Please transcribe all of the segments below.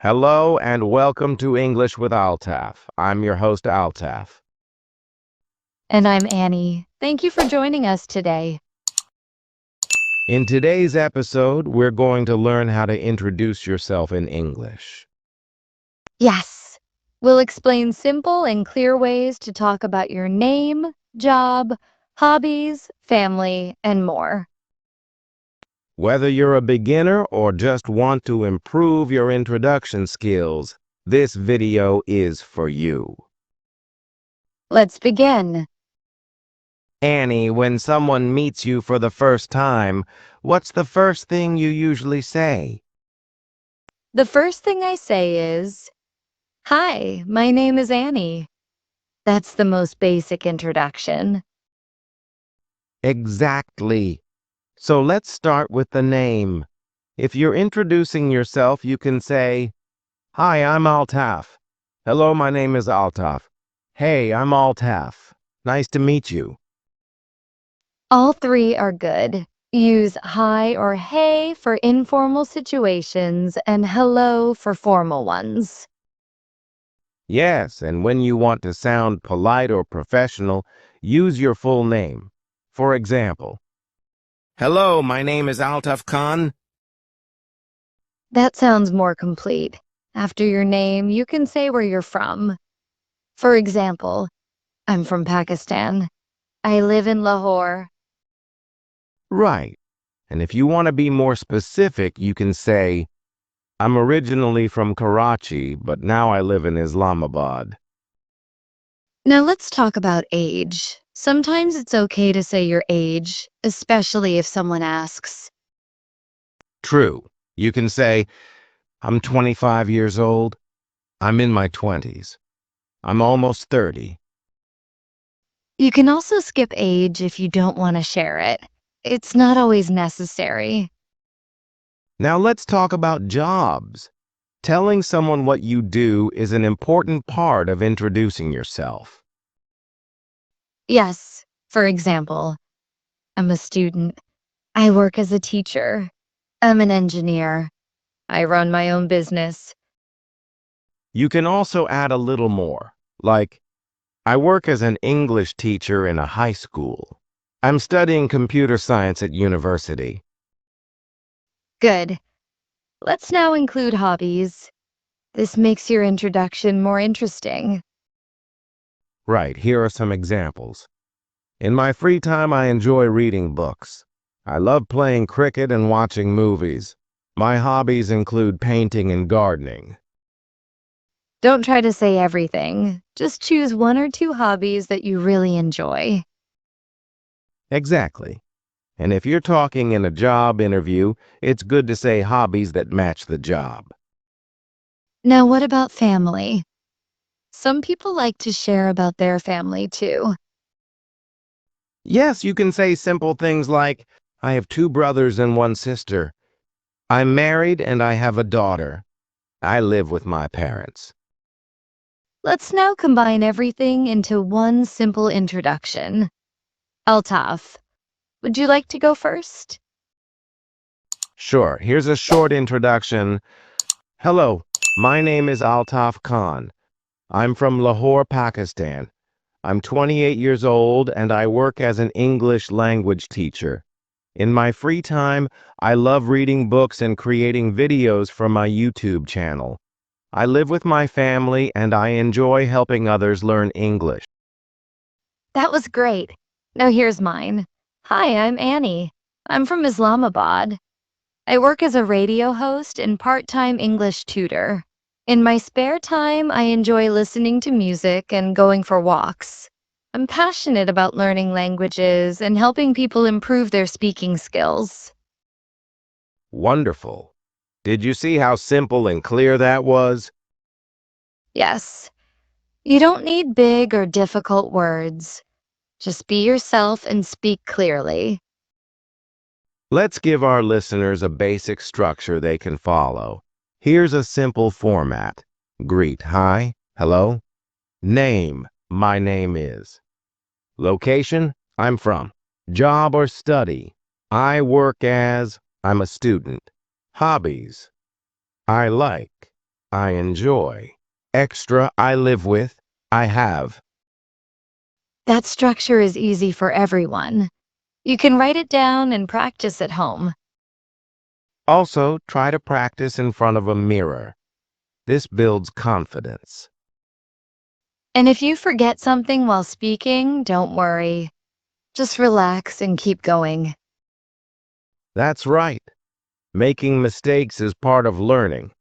Hello and welcome to English with Altaf. I'm your host, Altaf. And I'm Annie. Thank you for joining us today. In today's episode, we're going to learn how to introduce yourself in English. Yes, we'll explain simple and clear ways to talk about your name, job, hobbies, family, and more. Whether you're a beginner or just want to improve your introduction skills, this video is for you. Let's begin. Annie, when someone meets you for the first time, what's the first thing you usually say? The first thing I say is, "Hi, my name is Annie." That's the most basic introduction. Exactly. So let's start with the name. If you're introducing yourself, you can say, "Hi, I'm Altaf." "Hello, my name is Altaf." "Hey, I'm Altaf. Nice to meet you." All three are good. Use hi or hey for informal situations and hello for formal ones. Yes, and when you want to sound polite or professional, use your full name. For example, "Hello, my name is Altaf Khan." That sounds more complete. After your name, you can say where you're from. For example, I'm from Pakistan. I live in Lahore. Right. And if you want to be more specific, you can say, "I'm originally from Karachi, but now I live in Islamabad." Now let's talk about age. Sometimes it's okay to say your age, especially if someone asks. True. You can say, "I'm 25 years old. I'm in my 20s. I'm almost 30. You can also skip age if you don't want to share it. It's not always necessary. Now let's talk about jobs. Telling someone what you do is an important part of introducing yourself. Yes, for example, I'm a student. I work as a teacher. I'm an engineer. I run my own business. You can also add a little more, like, "I work as an English teacher in a high school. I'm studying computer science at university." Good. Let's now include hobbies. This makes your introduction more interesting. Right, here are some examples. "In my free time, I enjoy reading books. I love playing cricket and watching movies. My hobbies include painting and gardening." Don't try to say everything. Just choose one or two hobbies that you really enjoy. Exactly. And if you're talking in a job interview, it's good to say hobbies that match the job. Now, what about family? Some people like to share about their family too. Yes, you can say simple things like, "I have two brothers and one sister. I'm married and I have a daughter. I live with my parents." Let's now combine everything into one simple introduction. Altaf, would you like to go first? Sure, here's a short introduction. "Hello, my name is Altaf Khan. I'm from Lahore, Pakistan. I'm 28 years old and I work as an English language teacher. In my free time, I love reading books and creating videos for my YouTube channel. I live with my family and I enjoy helping others learn English." That was great. Now here's mine. Hi, I'm Annie. I'm from Islamabad. I work as a radio host and part-time English tutor. In my spare time, I enjoy listening to music and going for walks. I'm passionate about learning languages and helping people improve their speaking skills. Wonderful. Did you see how simple and clear that was? Yes, you don't need big or difficult words. Just be yourself and speak clearly. Let's give our listeners a basic structure they can follow. Here's a simple format. Greet, "Hi, hello." Name, "My name is." Location, "I'm from." Job or study, "I work as." "I'm a student." Hobbies, "I like." I enjoy. Extra, I live with. I have. That structure is easy for everyone. You can write it down and practice at home. Also, try to practice in front of a mirror. This builds confidence. And if you forget something while speaking, don't worry. Just relax and keep going. That's right. Making mistakes is part of learning.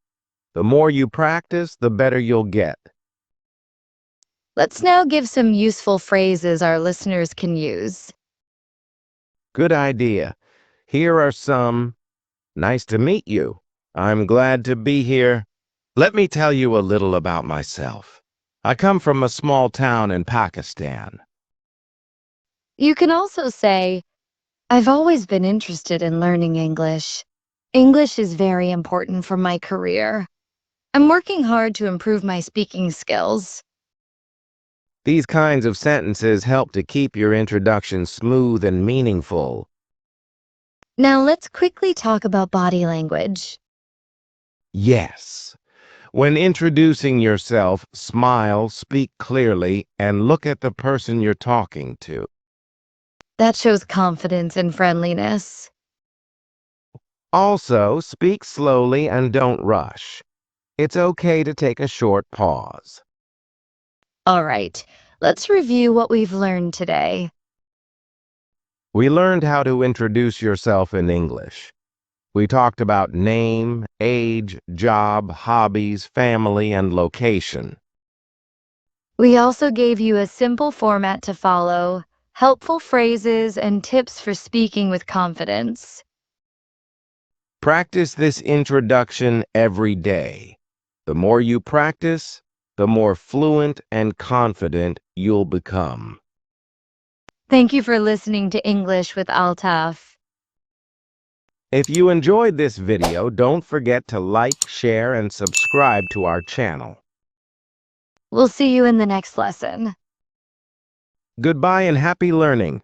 The more you practice, the better you'll get. Let's now give some useful phrases our listeners can use. Good idea. Here are some. Nice to meet you. I'm glad to be here. Let me tell you a little about myself. I come from a small town in Pakistan. You can also say, I've always been interested in learning English. English is very important for my career. I'm working hard to improve my speaking skills. These kinds of sentences help to keep your introduction smooth and meaningful. Now let's quickly talk about body language. Yes. When introducing yourself, smile, speak clearly, and look at the person you're talking to. That shows confidence and friendliness. Also, speak slowly and don't rush. It's okay to take a short pause. All right, let's review what we've learned today. We learned how to introduce yourself in English. We talked about name, age, job, hobbies, family, and location. We also gave you a simple format to follow, helpful phrases, and tips for speaking with confidence. Practice this introduction every day. The more you practice, the more fluent and confident you'll become. Thank you for listening to English with Altaf. If you enjoyed this video, don't forget to like, share, and subscribe to our channel. We'll see you in the next lesson. Goodbye and happy learning.